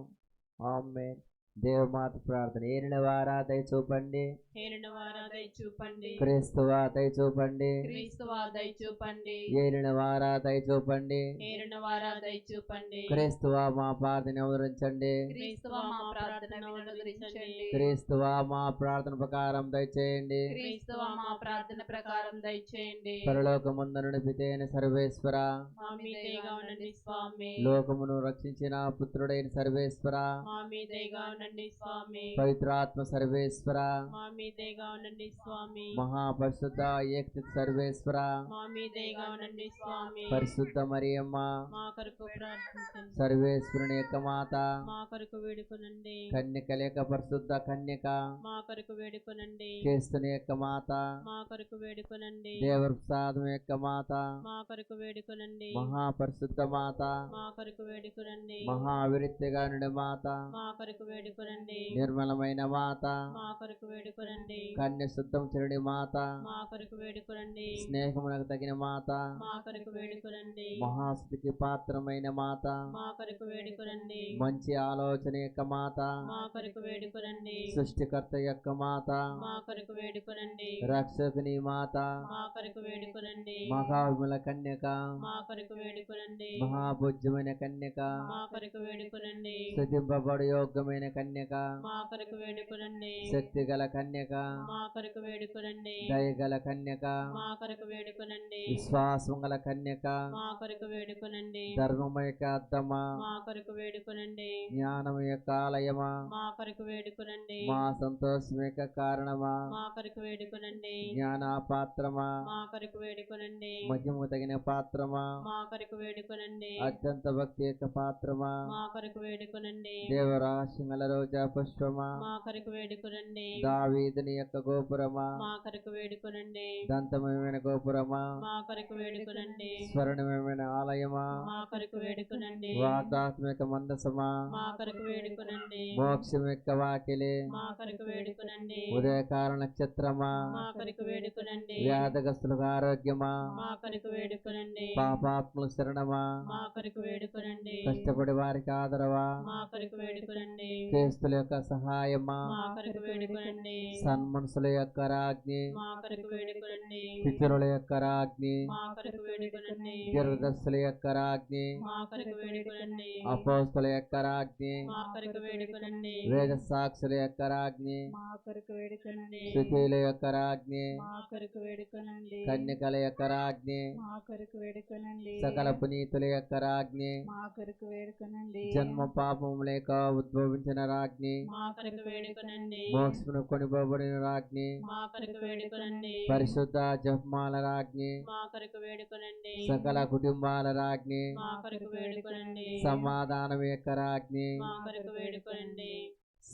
ఆమేన్. దేవమాత ప్రార్థన. ఏలిన వారా దయ చూపండి. ఏలిన వారా దయ చూపండి. క్రీస్తువా దయ చూపండి. క్రీస్తువా దయ చూపండి. ఏలిన వారా దయ చూపండి. ఏలిన వారా దయ చూపండి. క్రీస్తువా మా ప్రార్థన అనుసరించండి. క్రీస్తువా మా ప్రార్థన వినోదరించండి. క్రీస్తువా మా ప్రార్థన ప్రకారం దయచేయండి. క్రీస్తువా మా ప్రార్థన ప్రకారం దయచేయండి. పరలోకమందున పితైన సర్వేశ్వర, మా మీదేగా ఉండండి స్వామి. లోకమును రక్షించిన పుత్రుడైన సర్వేశ్వర, మా మీదేగా ఉండండి స్వామి. పవిత్రాత్మ సర్వేశ్వర, మా మీదేగా ఉండండి స్వామి. మహాపరిశుద్ధ ఏకచిత్త సర్వేశ్వర, మా మీదేగా ఉండండి స్వామి. పరిశుద్ధ మరియమ్మ, మా కొరకు ప్రార్థించండి. సర్వేశ్వరుని యొక్క మాత, మా కొరకు వేడుకొనండి. కన్యక లేక పరిశుద్ధ కన్యక, మా కొరకు వేడుకొనండి. క్రీస్తుని యొక్క మాత, మా కొరకు వేడుకొనండి. దేవప్రసాదం యొక్క మాత, మా కొరకు వేడుకొనండి. మహాపరిశుద్ధ మాత, మా కొరకు వేడుకొనండి. మహావిరిత్తిగా నుండి మాత, మా కొరకు వేడుకొనండి. నిర్మలమైన మాత, మా కొరకు వేడుకొనండి. కన్య శుద్ధం చెరుడి మాత, మా కొరకు వేడుకొనండి. స్నేహమునకు తగిన మాత, మా కొరకు వేడుకొనండి. మహాస్థితికి పాత్రమైన మాత, మా కొరకు వేడుకొనండి. మంచి ఆలోచన యొక్క మాత, మా కొరకు వేడుకొనండి. సృష్టికర్త యొక్క మాత, మా కొరకు వేడుకొనండి. రక్షకుని మాత, మా కొరకు వేడుకొనండి. మహావిమల కన్యక, మా కొరకు వేడుకొనండి. మహాభుజ్యమైన కన్యక, మా కొరకు వేడుకొనండి. స్తుతింపబడు యోగ్యమైన కన్యక, మా కొరకు వేడుకొనండి. శక్తి గల కన్యక, మా కొరకు వేడుకొనండి. దయగల కన్యక, మా కొరకు వేడుకొనండి. విశ్వాసం గల కన్యక, మా కొరకు వేడుకొనండి. ధర్మము యొక్క అద్దమా, మా కొరకు వేడుకొనండి. జ్ఞానము యొక్క ఆలయమా, మా కొరకు వేడుకొనండి. మా సంతోషం యొక్క కారణమా, మా కొరకు వేడుకొనండి. జ్ఞానపాత్రమా, మా కొరకు వేడుకొనండి. మహిమ తగిన పాత్రమా, మా కొరకు వేడుకొనండి. అత్యంత భక్తి యొక్క పాత్రమా, మా కొరకు వేడుకొనండి. దేవరాశింగల రోజా పుష్పమా, మా కొరకు వేడుకొనండి. దావీదుని యొక్క గోపురమా, మా కొరకు వేడుకొనండి. దంతమయమైన గోపురమా, మా కొరకు వేడుకొనండి. స్వర్ణమయమైన ఆలయమా, మా కొరకు వేడుకొనండి. వాగ్దాత్మిక మందసమా, మా కొరకు వేడుకొనండి. మోక్షం యొక్క వాకిలి, మా కొరకు వేడుకొనండి. ఉదయకాల నక్షత్రమా, మా కొరకు వేడుకొనండి. వ్యాధగస్తులకు ఆరోగ్యమా, మా కొరకు వేడుకొనండి. పాపాత్ముల శరణమా, మా కొరకు వేడుకొనండి. కష్టపడి వారికి ఆదరవా, మా కొరకు వేడుకొనండి. క్రీస్తుల యొక్క సహాయమా, మా కొరకు వేడుకొనండి. సన్మనుషుల యొక్క రాజ్ఞి, మా కొరకు వేడుకొనండి. పితరుల యొక్క రాజ్ఞి, మా కొరకు వేడుకొనండి. దీర్ఘదర్శుల యొక్క రాజ్ఞి, మా కొరకు వేడుకొనండి. అపోస్తుల యొక్క రాజ్ఞి, మా కొరకు వేడుకొనండి. వేద సాక్షుల యొక్క రాజ్ఞి, మా కొరకు వేడుకొనండి. శృతుల యొక్క రాజ్ఞి, మా కొరకు వేడుకొనండి. కన్యకల యొక్క రాజ్ఞి, మా కొరకు వేడుకొనండి. సకల పునీతుల యొక్క రాజ్ఞి, మా కొరకు వేడుకొనండి. జన్మ పాపం లేక ఉద్భవించిన రాజ్ఞి, మా కొరకు వేడుకొనండి. మోక్షమును కొనిపోబడిన రాజ్ఞి, మా కొరకు వేడుకొనండి. పరిశుద్ధ జపమాల రాజ్ఞి, మా కొరకు వేడుకొనండి. సకల కుటుంబాల రాజ్ఞి, మా కొరకు వేడుకొనండి. సమాధానం యొక్క రాజ్ఞి, మా కొరకు వేడుకొనండి.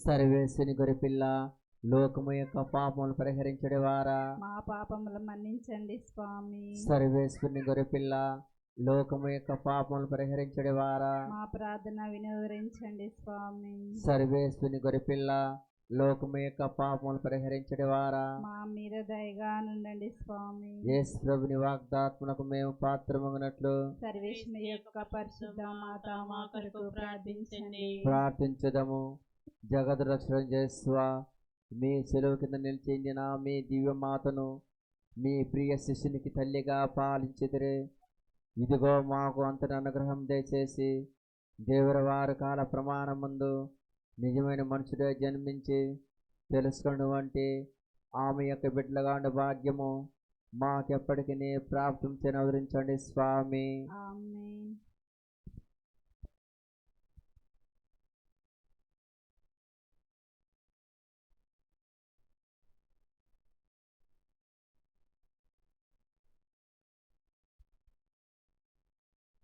సర్వేశ్వని గొరిపిల్ల, లోకము యొక్క పాపములు పరిహరించడి వారా, మా పాపములు మన్నించండి స్వామి. సర్వేశ్వరుని గొరిపిల్ల, లోకము యొక్క పాపములు పరిహరించడి వారా, మా ప్రార్థన వినోదరించండి స్వామి. సర్వేశ్వరుని గొరిపిల్ల, లోకము యొక్క పాపములు పరిహరించడి వారా, మా మీద దయగా నుండండి స్వామి. యేసు ప్రభుని వాగ్దాత్మకు మేము పాత్రమగినట్లు సర్వేశ్వరి యొక్క పరిశుద్ధ మాత మా కొరకు ప్రార్థించండి. ప్రార్థించదము. జగత్ రక్షణ చేస్వా, మీ సెలవు కింద నిలిచించిన మీ దివ్య మాతను మీ ప్రియ శిష్యునికి తల్లిగా పాలించితిరే. ఇదిగో మాకు అంతటి అనుగ్రహం దయచేసి దేవుని వారి కాల ప్రమాణం ముందు నిజమైన మనుషుడే జన్మించి తెలుసుకున్నటువంటి ఆమె యొక్క బిడ్డలుగా ఉండే భాగ్యము మాకెప్పటికీ ప్రాప్తించని అవతరించండి స్వామి. ఆమేన్.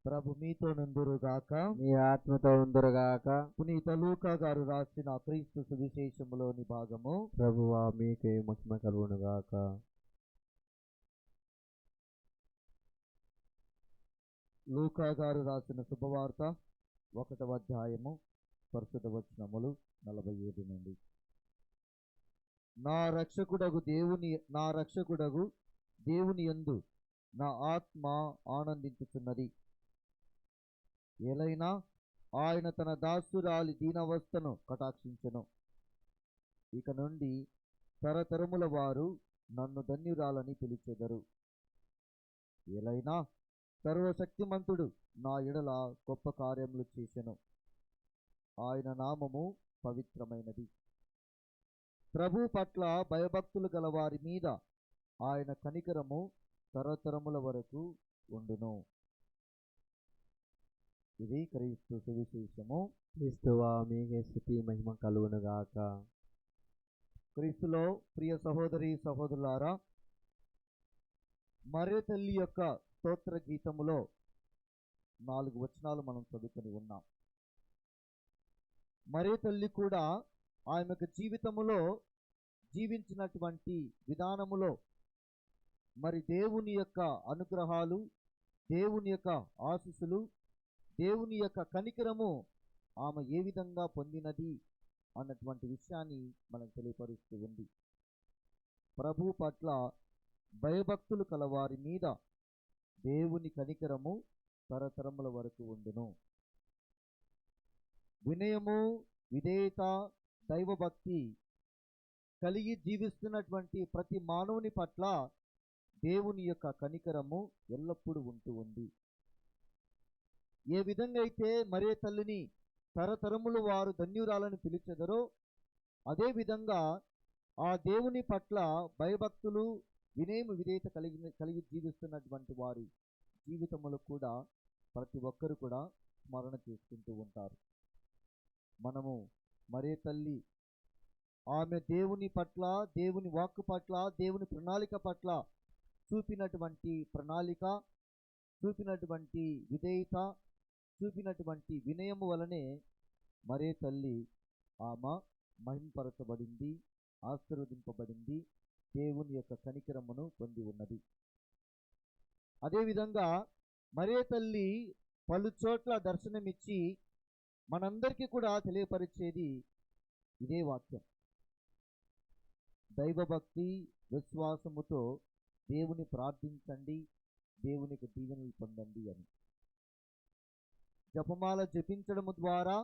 ప్రభు మీతో నుందురుగాక. మీ ఆత్మతో ఉందురుగాక. పునీత లూకా గారు రాసిన క్రీస్తు సువిశేషములోని భాగము. ప్రభువా మీకే మహిమ కలుగునుగాక. లూకా గారు రాసిన శుభవార్త 1వ అధ్యాయము పరిశుద్ధ వచనములు 47 నుండి. నా రక్షకుడగు దేవుని యందు నా ఆత్మ ఆనందించుచున్నది. ఏలైనా ఆయన తన దాసురాలి దీనవస్థను కటాక్షించెను. ఇక నుండి తరతరముల వారు నన్ను ధన్యురాలని పిలిచెదరు. ఏలైనా సర్వశక్తిమంతుడు నా ఎడల గొప్ప కార్యములు చేసెను. ఆయన నామము పవిత్రమైనది. ప్రభు పట్ల భయభక్తులు గల వారి మీద ఆయన కనికరము తరతరముల వరకు ఉండును. ఇది క్రీస్తు సువిశేషము. క్రీస్తువా మీకే స్తుతి మహిమ కలుగునుగాక. క్రీస్తులో ప్రియ సహోదరి సహోదరులారా, మరియ తల్లి యొక్క స్తోత్ర గీతములో 4 వచనాలు మనం చదువుకొని ఉన్నాం. మరియ తల్లి కూడా ఆమెకు జీవితములో జీవించినటువంటి విధానములో మరి దేవుని యొక్క అనుగ్రహాలు, దేవుని యొక్క ఆశీస్సులు, దేవుని యొక్క కనికరము ఆమె ఏ విధంగా పొందినది అన్నటువంటి విషయాన్ని మనకు తెలియపరుస్తూ ఉంది. ప్రభు పట్ల భయభక్తులు కలవారి మీద దేవుని కనికరము తరతరముల వరకు ఉండును. వినయము, విధేయత, దైవభక్తి కలిగి జీవిస్తున్నటువంటి ప్రతి మానవుని పట్ల దేవుని యొక్క కనికరము ఎల్లప్పుడూ ఉంటూ ఉంది. ఏ విధంగా అయితే మరియ తల్లిని తరతరములు వారు ధన్యురాలను పిలిచెదరో, అదే విధంగా ఆ దేవుని పట్ల భయభక్తులు, వినయము, విధేయత కలిగి జీవిస్తున్నటువంటి వారి జీవితములు కూడా ప్రతి ఒక్కరు కూడా స్మరణ చేసుకుంటూ ఉంటారు. మనము మరియ తల్లి ఆమె దేవుని పట్ల, దేవుని వాక్కు పట్ల, దేవుని ప్రణాళిక పట్ల చూపినటువంటి ప్రణాళిక, చూపినటువంటి విధేయత, చూపినటువంటి వినయము వలనే మరియ తల్లి ఆమె మహింపరచబడింది, ఆశీర్వదింపబడింది, దేవుని యొక్క కనికరమును పొంది ఉన్నది. అదేవిధంగా మరియ తల్లి పలు చోట్ల దర్శనమిచ్చి మనందరికీ కూడా తెలియపరిచేది ఇదే వాక్యం. దైవభక్తి, విశ్వాసముతో దేవుని ప్రార్థించండి, దేవునికి దీవెనలు పొందండి అని. జపమాల జపించడము ద్వారా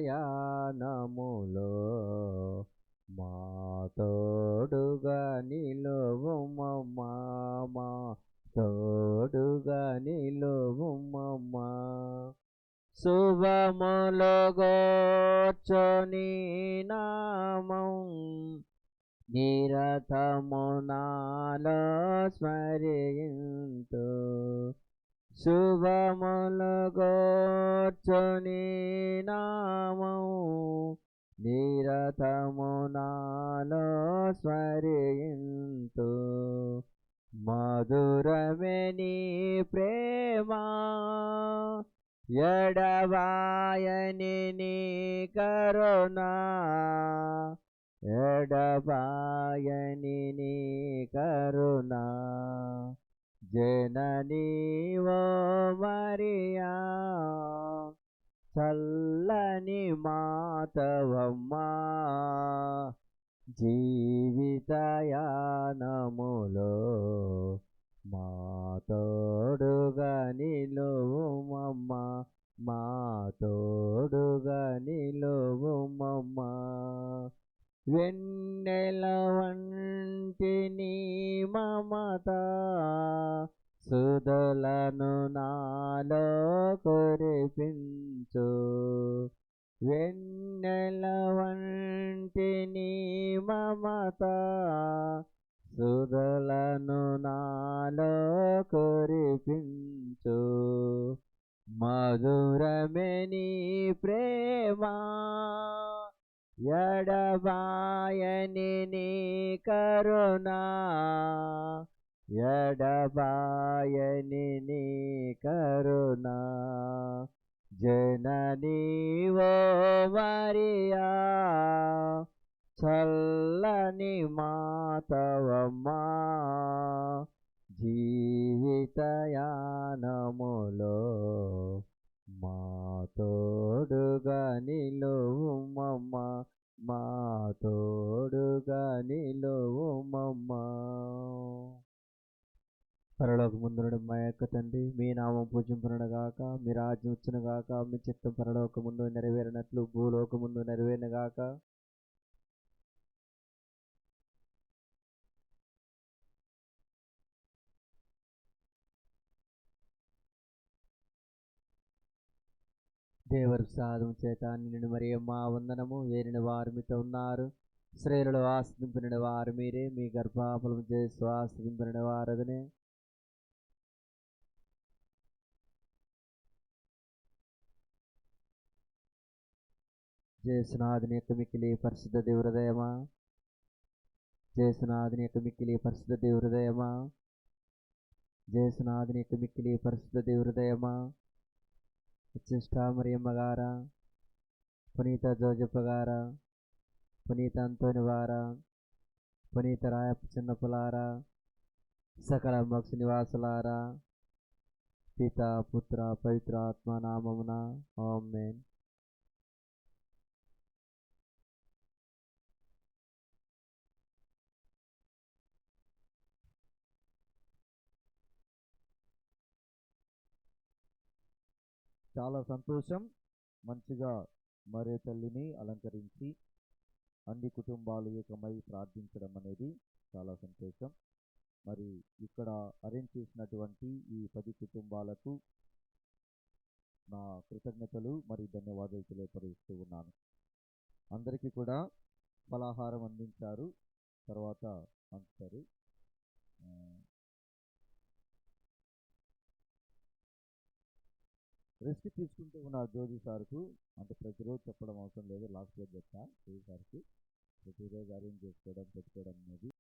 జీవితయానములో మా తోడుగా నిలువుమమ్మా, మా తోడుగా నిలువుమమ్మా. శుభములు గోర్చొని నామం నిరతము నాలో స్మరింతు. శుభములు గోర్చొని నామం నిరతము నాలో స్మరింతు. మధురమే నీ ప్రేమ, ఎడబాయని నీ కరుణ, ఎడబాయని నీ కరుణ, జననీ ఓ మరియా, చల్లని మాతవమ్మా, జీవితయానములో మా తోడుగా నిలువుమమ్మ, మా తోడుగా నిలువుమమ్మ. వెన్నెల వంటి నీ మమత, సుధలను నాలో కురిపించు. వెన్నెల వంటి నీ మమత, సుధలను నాలో కురిపించు. మధురమే నీ ప్రేమ, ఎడబాయని నీ కరుణ, ఎడబాయని నీ కరుణ, జననీ ఓ మరియా, చల్లని మాతవమ్మా, జీవితయానములో మా తోడుగా నిలువుమమ్మ, మా తోడుగా నిలువుమమ్మ. పరలోకమందున్న మా యొక్క తండ్రి, మీ నామం పూజింపబడుగాక, మీ రాజ్యం వచ్చునుగాక, మీ చిత్తం పరలోకమందు నెరవేరినట్లు భూలోకమందు నెరవేరునుగాక. దేవర ప్రసాదం చేత నిన్ను మరియమ్మ వందనము. ఏలిన వారు మీతో ఉన్నారు, స్త్రీలలో ఆస్వాదింపబడిన వారు మీరే, మీ గర్భఫలము చేసి ఆస్వాదింపబడిన వారదనే. జేసునాథుని యొక్క మిక్కిలి పరిశుద్ధ దేవహృదయమా, జేసునాథుని యొక్క మిక్కిలి పరిశుద్ధ దేవహృదయమా, జేసునాథుని యొక్క మిక్కిలి పరిశుద్ధ దేవహృదయమా, ఉచ్చిష్ట మరియమ్మ గారా, పునీత జోజప్ప గారా, పునీత అంతోని వారా, పునీత రాయప్ప చిన్నపులారా, సకల మోక్ష నివాసులారా, పిత పుత్ర పవిత్ర ఆత్మ నామమున ఆమేన్. చాలా సంతోషం. మంచిగా మరే తల్లిని అలంకరించి అన్ని కుటుంబాలు ఏకమై ప్రార్థించడం అనేది చాలా సంతోషం. మరి ఇక్కడ అరేంజ్ చేసినటువంటి ఈ 10 కుటుంబాలకు నా కృతజ్ఞతలు మరి ధన్యవాదాలు తెలియపరుస్తూ ఉన్నాను. అందరికీ కూడా ఫలాహారం అందించారు, తర్వాత పంచుతారు. రెస్ట్ తీసుకుంటూ ఉన్న జోజీ సార్కు, అంటే ప్రతిరోజు చెప్పడం అవసరం లేదు, లాస్ట్ రోజు చెప్తా జోజీ సార్కి ప్రతిరోజు అరేంజ్ చేసుకోవడం పెట్టుకోవడం అనేది